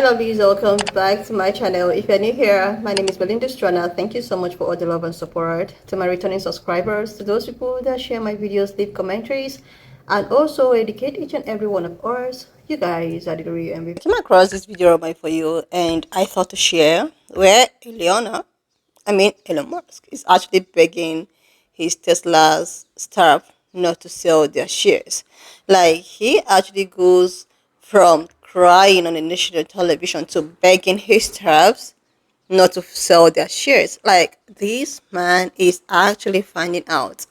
Hi lovelies, welcome back to my channel. If you're new here, my name is Belinda Strana. Thank you so much for all the love and support. To my returning subscribers, to those people that share my videos, leave commentaries, and also educate each and every one of us, you guys are the real MVP. I came across this video on my For You and I thought to share where Elon Musk is actually begging his Tesla's staff not to sell their shares. Like, he actually goes from crying on a national television to begging his staffs not to sell their shares. Like, this man is actually finding out.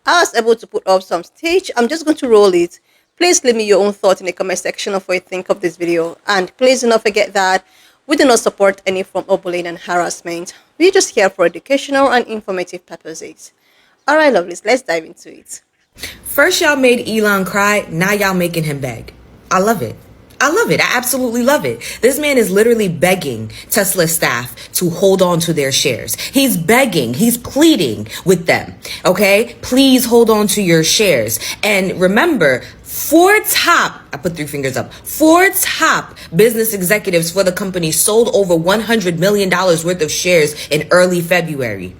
I was able to put up some stage. I'm just going to roll it. Please leave me your own thoughts in the comment section of what you think of this video. And please do not forget that we do not support any form of bullying and harassment. We're just here for educational and informative purposes. Alright, lovelies, let's dive into it. First y'all made Elon cry, now y'all making him beg. I love it. I love it. I absolutely love it. This man is literally begging Tesla staff to hold on to their shares. He's begging, he's pleading with them. Okay? Please hold on to your shares. And remember, I put 3 fingers up, 4 top business executives for the company sold over $100 million worth of shares in early February.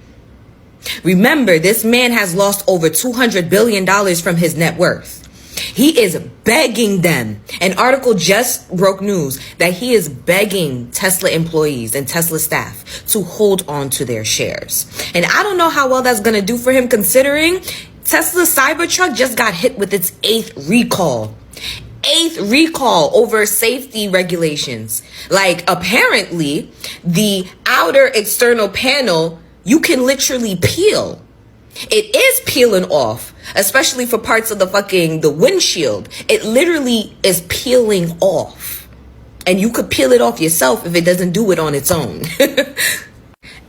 Remember, this man has lost over $200 billion from his net worth. He is begging them. An article just broke news that he is begging Tesla employees and Tesla staff to hold on to their shares. And I don't know how well that's going to do for him, considering Tesla's Cybertruck just got hit with its 8th recall. 8th recall over safety regulations. Like, apparently, the outer external panel, you can literally peel. It is peeling off, especially for parts of the windshield. It literally is peeling off. And you could peel it off yourself if it doesn't do it on its own.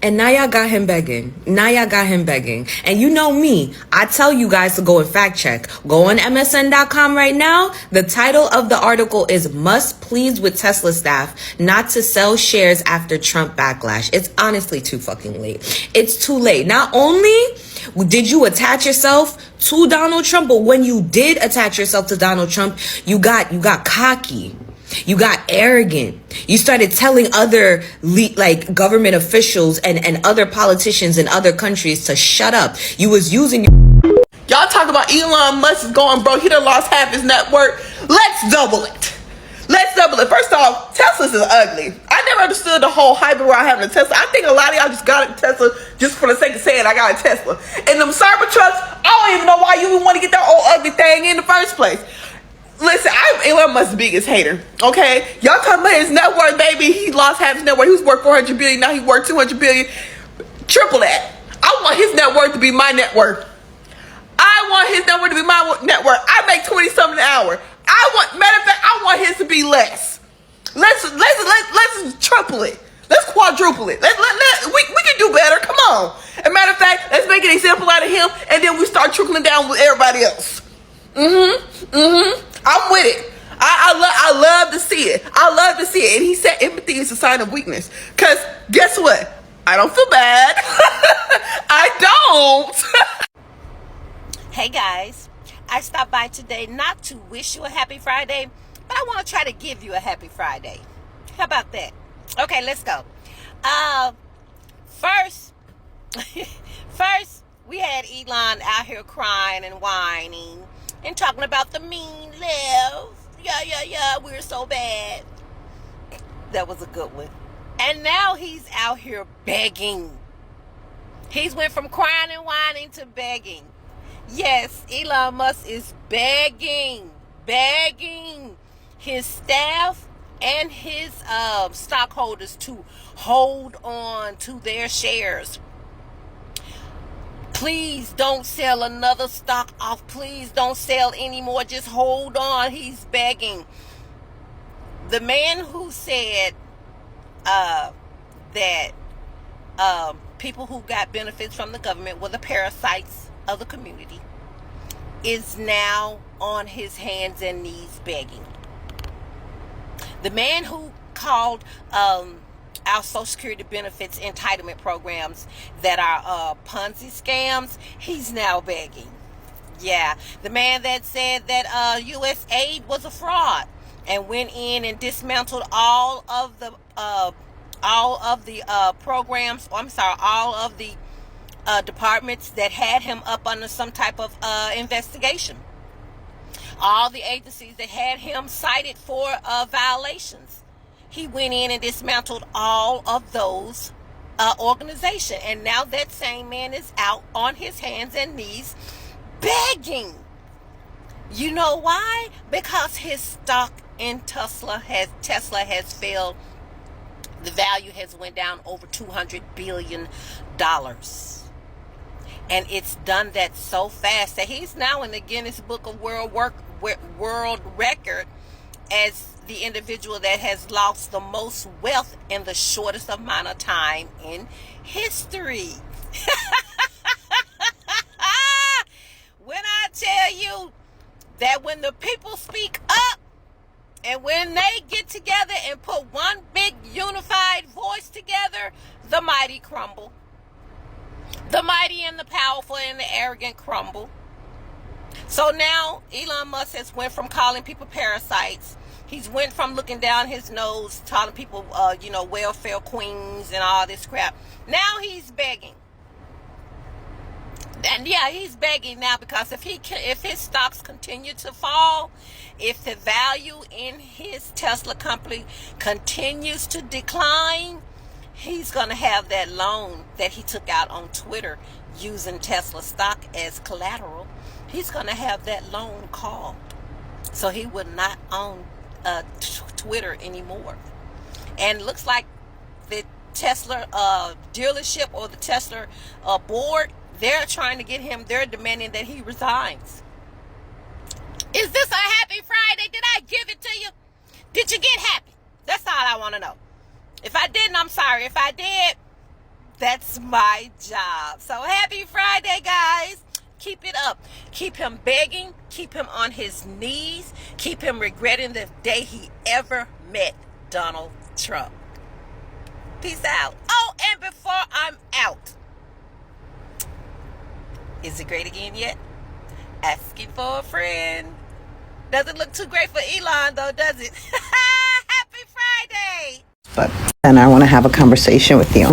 And now y'all got him begging. And you know me, I tell you guys to go and fact check. Go on MSN.com right now. The title of the article is "Musk Pleads with Tesla Staff Not to Sell Shares After Trump Backlash." It's honestly too fucking late. It's too late. Not only did you attach yourself to Donald Trump, but when you did attach yourself to Donald Trump, you got cocky. You got arrogant. You started telling other government officials and other politicians in other countries to shut up. You was using Y'all talk about Elon Musk is going broke. He done lost half his net worth. Let's double it. First off, Teslas is ugly. I never understood the whole hype around having a Tesla. I think a lot of y'all just got a Tesla just for the sake of saying I got a Tesla. And them Cybertrucks, I don't even know why you would want to get that old ugly thing in the first place. Listen, I'm Elon Musk's biggest hater, okay? Y'all talking about his net worth, baby. He lost half his net worth. He was worth $400 billion. Now he worth $200 billion. Triple that. I want his net worth to be my net worth. I want his net worth to be my net worth. I make 20 something an hour. Matter of fact, I want his to be less. Let's triple it. Let's quadruple it. We can do better. Come on. And matter of fact, let's make an example out of him, and then we start trickling down with everybody else. I'm with it. I love to see it. And he said empathy is a sign of weakness. Because guess what? I don't feel bad. I don't. Hey guys, I stopped by today not to wish you a happy Friday, but I want to try to give you a happy Friday. How about that? Okay, let's go. First, we had Elon out here crying and whining and talking about the mean left. Yeah, we're so bad. That was a good one. And now he's out here begging. He's went from crying and whining to begging. Yes, Elon Musk is begging his staff and his stockholders to hold on to their shares. Please don't sell another stock off. Please don't sell anymore. Just hold on. He's begging. The man who said that people who got benefits from the government were the parasites of the community is now on his hands and knees begging. The man who called our Social Security benefits entitlement programs that are Ponzi scams, he's now begging. Yeah, the man that said that U.S. aid was a fraud, and went in and dismantled all of the programs. I'm sorry, all of the departments that had him up under some type of investigation. All the agencies that had him cited for violations. He went in and dismantled all of those organizations. And now that same man is out on his hands and knees begging. You know why? Because his stock in Tesla has failed. The value has went down over $200 billion. And it's done that so fast that he's now in the Guinness Book of World Record as the individual that has lost the most wealth in the shortest amount of time in history. When I tell you that when the people speak up and when they get together and put one big unified voice together, the mighty crumble. The mighty and the powerful and the arrogant crumble. So now Elon Musk has went from calling people parasites. He's went from looking down his nose, calling people, welfare queens and all this crap. Now he's begging. And yeah, he's begging now because if his stocks continue to fall, if the value in his Tesla company continues to decline, he's going to have that loan that he took out on Twitter using Tesla stock as collateral. He's going to have that loan called. So he would not own Twitter anymore. And looks like the Tesla dealership or the Tesla board, they're trying to get him, they're demanding that he resigns. Is this a happy Friday? Did I give it to you? Did you get happy? That's all I want to know. If I didn't, I'm sorry. If I did, that's my job. So happy Friday, guys. Keep it up. Keep him begging. Keep him on his knees. Keep him regretting the day he ever met Donald Trump. Peace out. Oh, and before I'm out, is it great again yet? Asking for a friend. Doesn't look too great for Elon, though, does it? Happy Friday. And I want to have a conversation with you.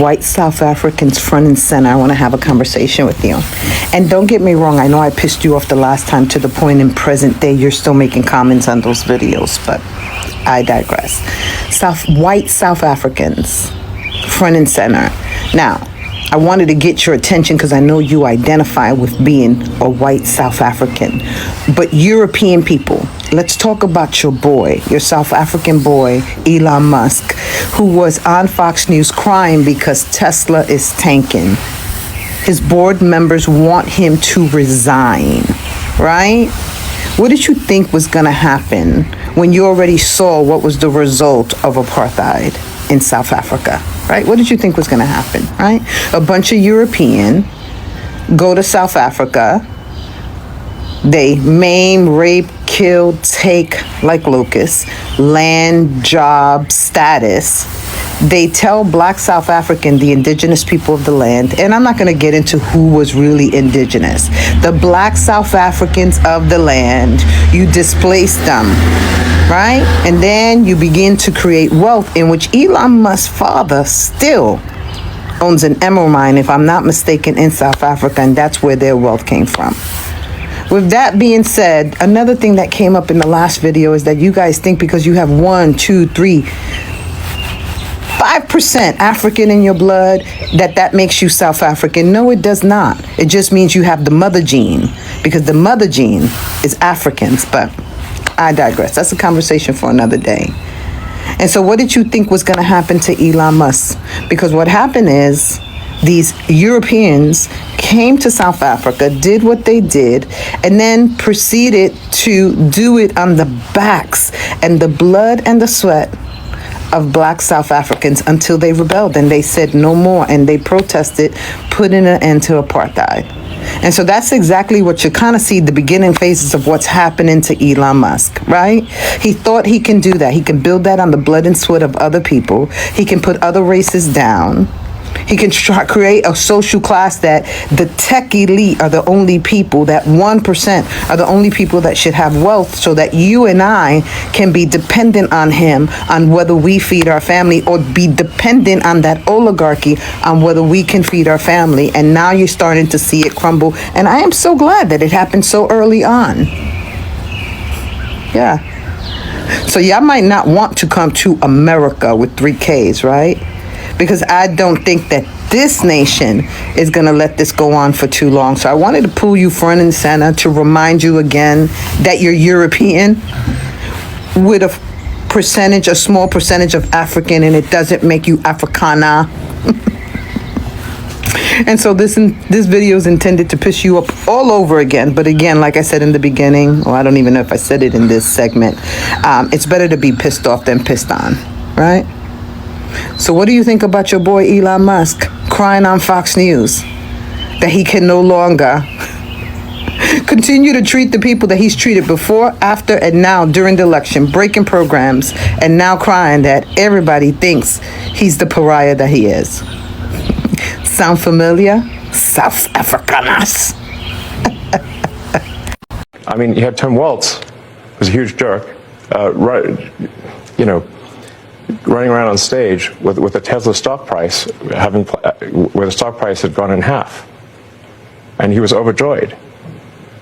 White South Africans front and center. I want to have a conversation with you. And don't get me wrong, I know I pissed you off the last time to the point in present day you're still making comments on those videos, but I digress. White South Africans front and center. Now, I wanted to get your attention because I know you identify with being a white South African. But European people, let's talk about your boy, your South African boy, Elon Musk, who was on Fox News crying because Tesla is tanking. His board members want him to resign, right? What did you think was going to happen when you already saw what was the result of apartheid in South Africa, right? What did you think was going to happen, right? A bunch of European go to South Africa. They maim, rape, kill, take like locusts, land, job, status. They tell Black South African, the indigenous people of the land, and I'm not going to get into who was really indigenous. The Black South Africans of the land, you displace them, right? And then you begin to create wealth in which Elon Musk's father still owns an emerald mine, if I'm not mistaken, in South Africa, and that's where their wealth came from. With that being said, another thing that came up in the last video is that you guys think because you have 1, 2, 3, 5% African in your blood, that makes you South African. No, it does not. It just means you have the mother gene, because the mother gene is Africans, but I digress. That's a conversation for another day. And so what did you think was going to happen to Elon Musk? Because what happened is these Europeans came to South Africa, did what they did, and then proceeded to do it on the backs and the blood and the sweat of Black South Africans until they rebelled and they said no more, and they protested, putting an end to apartheid. And so that's exactly what you kind of see the beginning phases of what's happening to Elon Musk, right? He thought he can do that. He can build that on the blood and sweat of other people. He can put other races down. He can create a social class that the tech elite are the only people, that 1% are the only people that should have wealth, so that you and I can be dependent on him on whether we feed our family, or be dependent on that oligarchy on whether we can feed our family. And now you're starting to see it crumble. And I am so glad that it happened so early on. Yeah. So y'all might not want to come to America with 3 Ks, right? Because I don't think that this nation is going to let this go on for too long. So I wanted to pull you front and center to remind you again that you're European with a small percentage of African, and it doesn't make you Africana. And so this video is intended to piss you up all over again. But again, like I said in the beginning, or I don't even know if I said it in this segment, it's better to be pissed off than pissed on, right? So what do you think about your boy Elon Musk crying on Fox News that he can no longer continue to treat the people that he's treated before, after, and now during the election, breaking programs, and now crying that everybody thinks he's the pariah that he is? Sound familiar? South Africaners. I mean, you had Tim Walz, who's a huge jerk, running around on stage with the Tesla stock price where the stock price had gone in half, and he was overjoyed.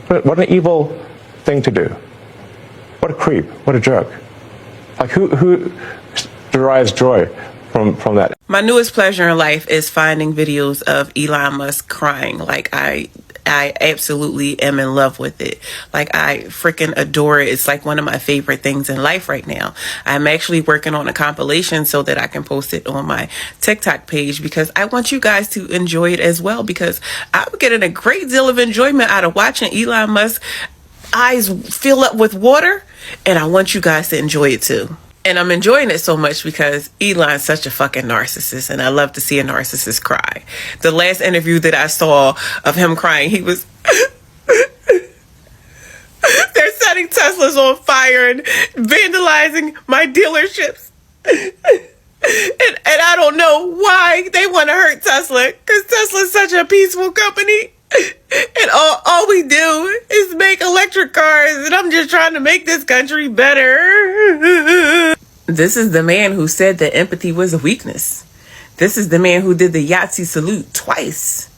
What an evil thing to do! What a creep! What a jerk! Like who derives joy from that? My newest pleasure in life is finding videos of Elon Musk crying. Like I absolutely am in love with it. Like I freaking adore it. It's like one of my favorite things in life right now. I'm actually working on a compilation so that I can post it on my TikTok page, because I want you guys to enjoy it as well, because I'm getting a great deal of enjoyment out of watching Elon Musk's eyes fill up with water, and I want you guys to enjoy it too. And I'm enjoying it so much because Elon's such a fucking narcissist, and I love to see a narcissist cry. The last interview that I saw of him crying, he was... They're setting Teslas on fire and vandalizing my dealerships. And I don't know why they want to hurt Tesla, because Tesla's such a peaceful company. And all we do is make electric cars, and I'm just trying to make this country better. This is the man who said that empathy was a weakness. This is the man who did the Yahtzee salute twice.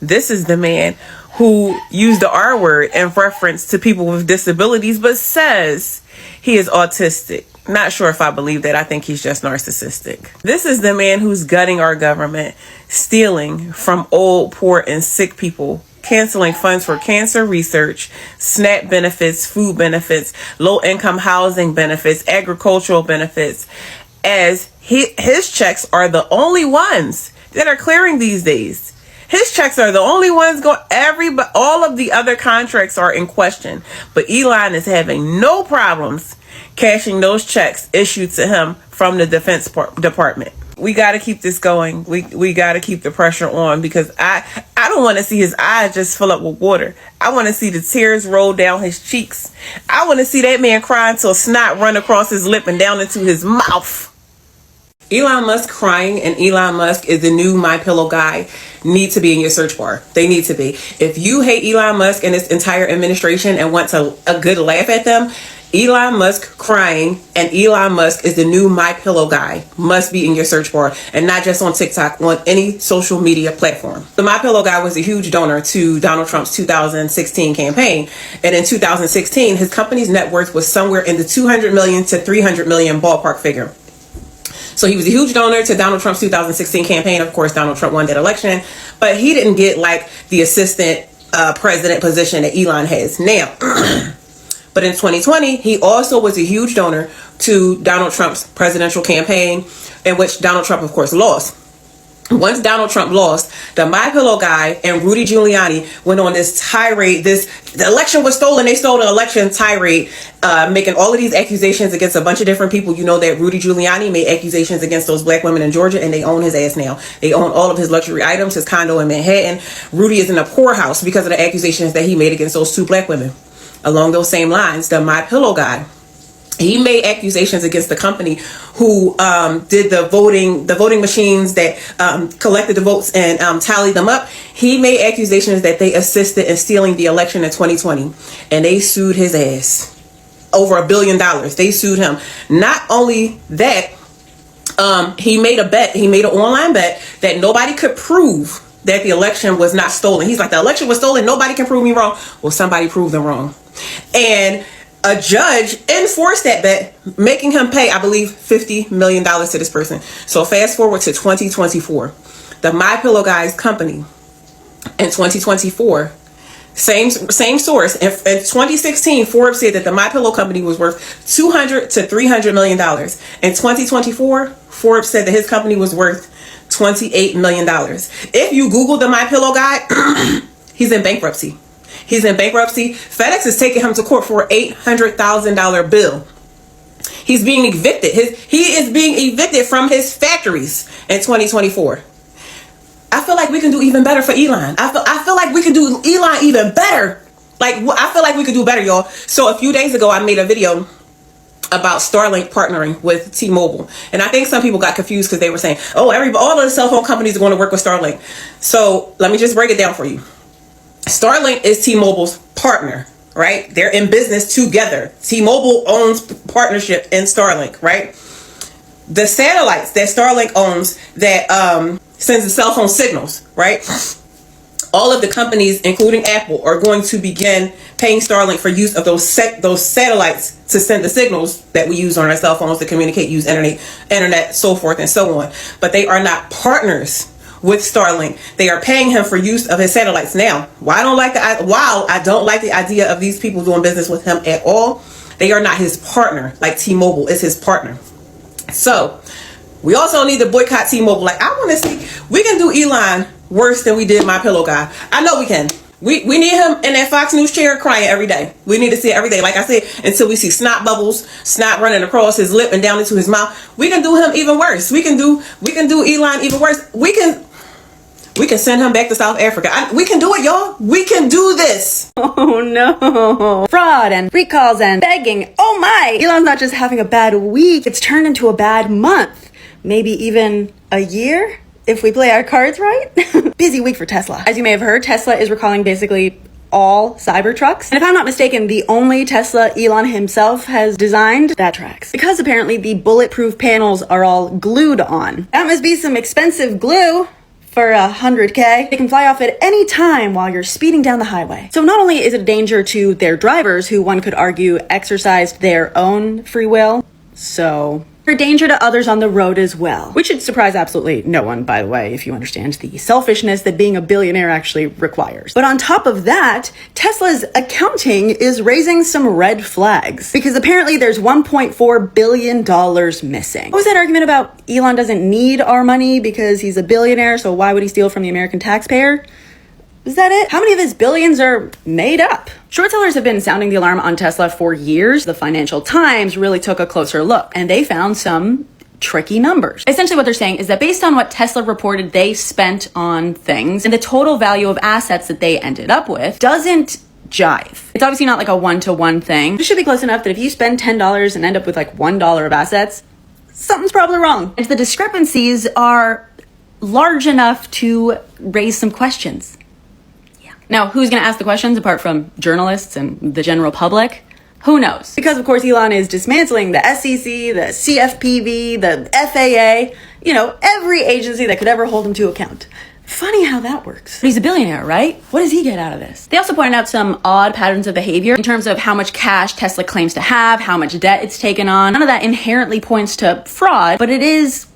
This is the man who used the R word in reference to people with disabilities, but says he is autistic. Not sure if I believe that. I think he's just narcissistic. This is the man who's gutting our government, stealing from old, poor, and sick people, canceling funds for cancer research, SNAP benefits, food benefits, low-income housing benefits, agricultural benefits, as his checks are the only ones that are clearing these days. His checks are the only ones going. All of the other contracts are in question, but Elon is having no problems cashing those checks issued to him from the Defense Department. We got to keep this going. We got to keep the pressure on, because I don't want to see his eyes just fill up with water. I want to see the tears roll down his cheeks. I want to see that man cry until snot run across his lip and down into his mouth. Elon Musk crying and Elon Musk is the new My Pillow guy need to be in your search bar. They need to be. If you hate Elon Musk and his entire administration and want a good laugh at them, Elon Musk crying and Elon Musk is the new My Pillow guy must be in your search bar, and not just on TikTok, on any social media platform. The My Pillow guy was a huge donor to Donald Trump's 2016 campaign, and in 2016 his company's net worth was somewhere in the 200 million to 300 million ballpark figure. So he was a huge donor to Donald Trump's 2016 campaign. Of course, Donald Trump won that election, but he didn't get like the assistant president position that Elon has now. But in 2020, he also was a huge donor to Donald Trump's presidential campaign, in which Donald Trump, of course, lost. Once Donald Trump lost, the My Pillow guy and Rudy Giuliani went on this tirade. The election was stolen. They stole the election tirade, making all of these accusations against a bunch of different people. You know that Rudy Giuliani made accusations against those black women in Georgia, and they own his ass now. They own all of his luxury items, his condo in Manhattan. Rudy is in a poorhouse because of the accusations that he made against those two black women. Along those same lines, the My Pillow guy he made accusations against the company who did the voting machines that collected the votes and tallied them up. He made accusations that they assisted in stealing the election in 2020, and they sued his ass over $1 billion. They sued him. Not only that, he made a bet. He made an online bet that nobody could prove that the election was not stolen. He's like, the election was stolen. Nobody can prove me wrong. Well, somebody proved them wrong. And a judge enforced that bet, making him pay, I believe, $50 million to this person. So fast forward to 2024. The MyPillow guys company in 2024, same source. In 2016, Forbes said that the MyPillow company was worth $200 to $300 million. In 2024, Forbes said that his company was worth $28 million. If you Google the MyPillow guy, he's in bankruptcy. He's in bankruptcy. FedEx is taking him to court for an $800,000 bill. He's being evicted. He is being evicted from his factories in 2024. I feel like we can do even better for Elon. I feel like we can do Elon even better. Like, I feel like we could do better, y'all. So a few days ago, I made a video about Starlink partnering with T-Mobile. And I think some people got confused because they were saying, oh, all of the cell phone companies are going to work with Starlink. So let me just break it down for you. Starlink is T-Mobile's partner, right? They're in business together. T-Mobile owns partnership in Starlink, right? The satellites that Starlink owns that sends the cell phone signals, right? All of the companies, including Apple, are going to begin paying Starlink for use of those satellites to send the signals that we use on our cell phones to communicate, use internet, so forth and so on. But they are not partners with Starlink. They are paying him for use of his satellites. Now, while I don't like the idea of these people doing business with him at all, they are not his partner. Like T-Mobile is his partner. So we also need to boycott T-Mobile. Like, I want to see, we can do Elon worse than we did MyPillow guy. I know we can. We need him in that Fox News chair crying every day. We need to see it every day. Like I said, until we see snot bubbles, snot running across his lip and down into his mouth. We can do him even worse. We can do Elon even worse. We can send him back to South Africa. We can do it, y'all. We can do this. Oh no. Fraud and recalls and begging. Oh my. Elon's not just having a bad week. It's turned into a bad month. Maybe even a year if we play our cards right. Busy week for Tesla. As you may have heard, Tesla is recalling basically all Cybertrucks. And if I'm not mistaken, the only Tesla Elon himself has designed, that tracks. Because apparently the bulletproof panels are all glued on. That must be some expensive glue. For $100K, they can fly off at any time while you're speeding down the highway. So not only is it a danger to their drivers, who one could argue exercised their own free will, so they're a danger to others on the road as well. Which should surprise absolutely no one, by the way, if you understand the selfishness that being a billionaire actually requires. But on top of that, Tesla's accounting is raising some red flags. Because apparently there's $1.4 billion missing. What was that argument about Elon doesn't need our money because he's a billionaire, so why would he steal from the American taxpayer? Is that it? How many of his billions are made up? Short sellers have been sounding the alarm on Tesla for years. The Financial Times really took a closer look, and they found some tricky numbers. Essentially what they're saying is that based on what Tesla reported they spent on things, and the total value of assets that they ended up with doesn't jive. It's obviously not like a one-to-one thing. It should be close enough that if you spend $10 and end up with like $1 of assets, something's probably wrong. And the discrepancies are large enough to raise some questions. Now, who's going to ask the questions apart from journalists and the general public? Who knows? Because, of course, Elon is dismantling the SEC, the CFPB, the FAA, every agency that could ever hold him to account. Funny how that works. But he's a billionaire, right? What does he get out of this? They also pointed out some odd patterns of behavior in terms of how much cash Tesla claims to have, how much debt it's taken on. None of that inherently points to fraud, but it is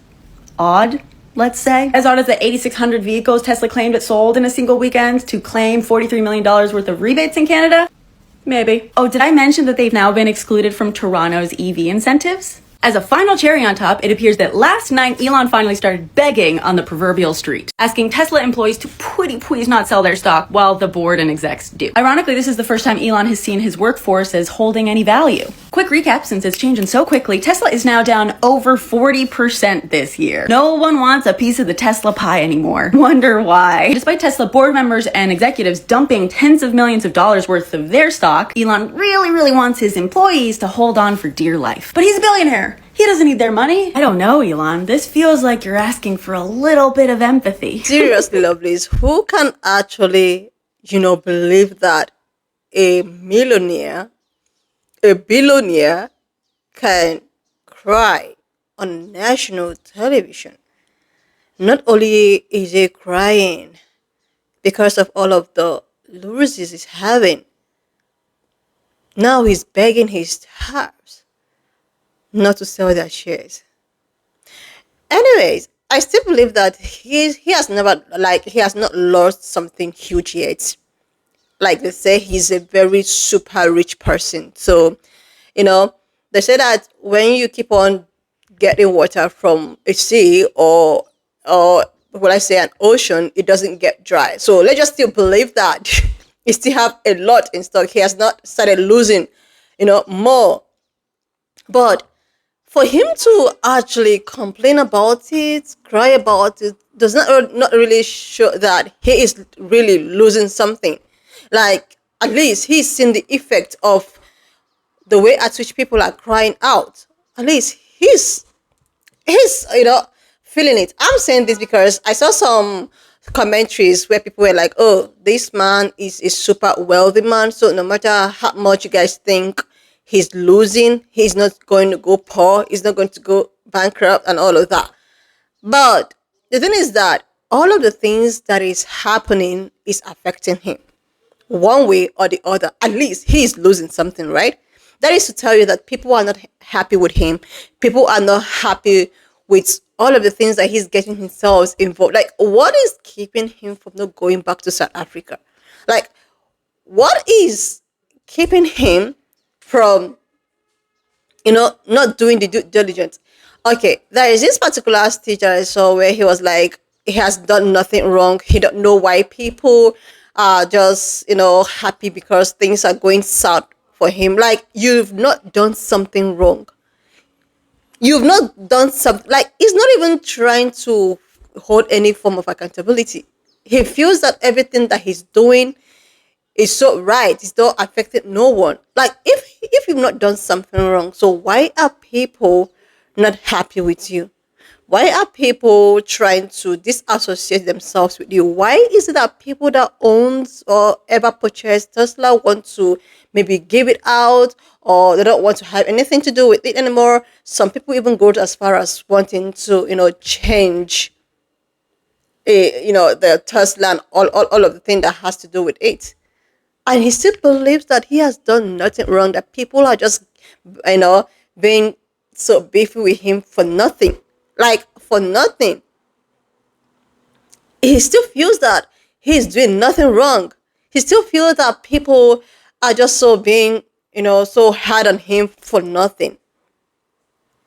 odd. Let's say. As odd as the 8,600 vehicles Tesla claimed it sold in a single weekend to claim $43 million worth of rebates in Canada? Maybe. Oh, did I mention that they've now been excluded from Toronto's EV incentives? As a final cherry on top, it appears that last night Elon finally started begging on the proverbial street, asking Tesla employees to please not sell their stock while the board and execs do. Ironically, this is the first time Elon has seen his workforce as holding any value. Quick recap, since it's changing so quickly, Tesla is now down over 40% this year. No one wants a piece of the Tesla pie anymore. Wonder why? Despite Tesla board members and executives dumping tens of millions of dollars worth of their stock, Elon really wants his employees to hold on for dear life. But he's a billionaire. He doesn't need their money. I don't know, Elon. This feels like you're asking for a little bit of empathy. Seriously, lovelies, who can actually, believe that a millionaire, a billionaire can cry on national television? Not only is he crying because of all of the losses he's having, now he's begging his staffs not to sell their shares. Anyways, I still believe that he has not lost something huge yet. Like they say, he's a very super rich person. So, they say that when you keep on getting water from a sea or when I say an ocean, it doesn't get dry. So let's just still believe that he still have a lot in stock. He has not started losing, more. But for him to actually complain about it, cry about it, does not really show that he is really losing something. Like, at least he's seen the effect of the way at which people are crying out. At least he's feeling it. I'm saying this because I saw some commentaries where people were like, oh, this man is a super wealthy man, so no matter how much you guys think he's losing, he's not going to go poor, he's not going to go bankrupt and all of that. But the thing is that all of the things that is happening is affecting him one way or the other. At least he is losing something, right? That is to tell you that people are not happy with him. People are not happy with all of the things that he's getting himself involved. Like, what is keeping him from not going back to South Africa? Like, what is keeping him from, not doing the due diligence? Okay, there is this particular speech that I saw where he was like, he has done nothing wrong. He don't know why people are just, happy because things are going south for him. Like, you've not done something wrong. You've not done something, like, he's not even trying to hold any form of accountability. He feels that everything that he's doing is so right. It's not affected no one. Like, if you've not done something wrong, so why are people not happy with you? Why are people trying to disassociate themselves with you? Why is it that people that owns or ever purchased Tesla want to maybe give it out, or they don't want to have anything to do with it anymore? Some people even go as far as wanting to, change, the Tesla and all of the thing that has to do with it. And he still believes that he has done nothing wrong, that people are just, being so beefy with him for nothing. Like, for nothing. He still feels that he's doing nothing wrong. He still feels that people are just so being, so hard on him for nothing.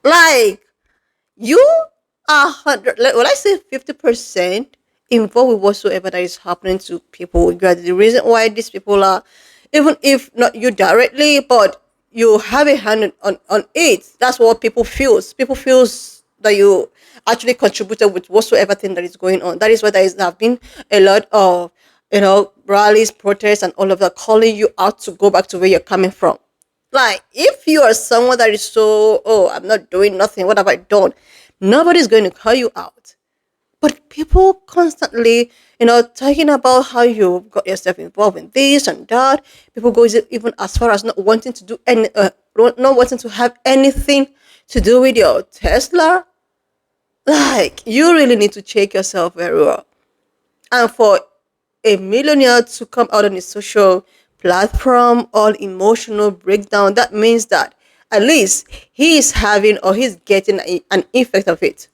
Like, you are 100, when I say 50% involved with whatsoever that is happening to people, you are the reason why these people are, even if not you directly, but you have a hand on it. That's what people feels. People feels that you actually contributed with whatsoever thing that is going on. That is why there have been a lot of, rallies, protests, and all of that, calling you out to go back to where you're coming from. Like, if you are someone that is so, oh, I'm not doing nothing, what have I done? Nobody's going to call you out. But people constantly, talking about how you got yourself involved in this and that. People go even as far as not wanting to do not wanting to have anything to do with your Tesla. Like, you really need to check yourself very well. And for a millionaire to come out on a social platform, all emotional breakdown, that means that at least he is having or he's getting an effect of it.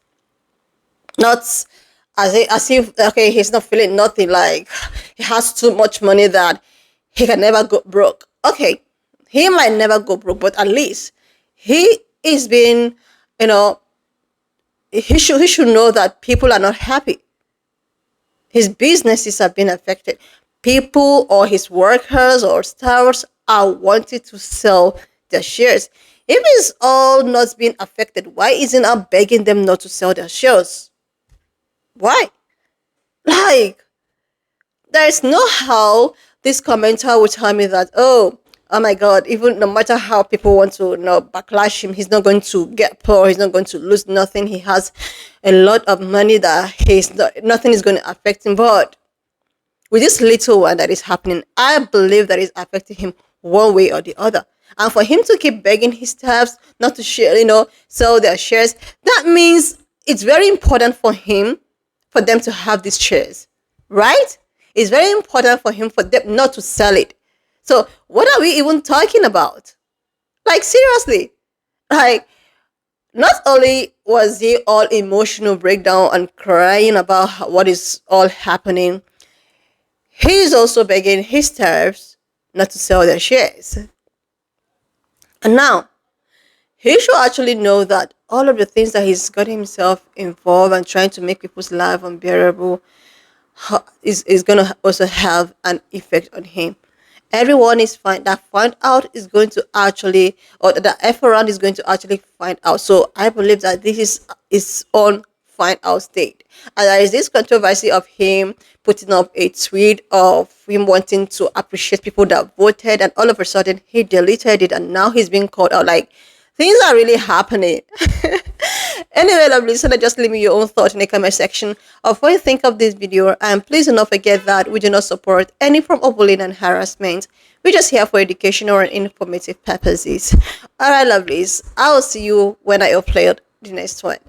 Not as if, okay, he's not feeling nothing, like he has too much money that he can never go broke. Okay, he might never go broke, but at least he is being, he should know that people are not happy. His businesses have been affected. People or his workers or staffs are wanting to sell their shares. If it's all not being affected, why isn't I begging them not to sell their shares? Why? Like, there's no how this commenter will tell me that, oh my god, even no matter how people want to backlash him, he's not going to get poor, he's not going to lose nothing, he has a lot of money that nothing is going to affect him. But with this little one that is happening, I believe that it's affecting him one way or the other. And for him to keep begging his staffs not to share, sell their shares, that means it's very important for them to have these shares, right? It's very important for them not to sell it. So what are we even talking about? Like, seriously, like, not only was he all emotional breakdown and crying about what is all happening, he's also begging his staffs not to sell their shares. And now, he should actually know that all of the things that he's got himself involved and trying to make people's life unbearable is going to also have an effect on him. Everyone is that find out is going to actually, or the F around is going to actually find out. So I believe that this is on find out state. And there is this controversy of him putting up a tweet of him wanting to appreciate people that voted, and all of a sudden he deleted it, and now he's being called out. Like, things are really happening. Anyway, lovely listener, just leave me your own thought in the comment section of what you think of this video. And please do not forget that we do not support any form of bullying and harassment. We're just here for educational and informative purposes. Alright, lovelies, I'll see you when I upload the next one.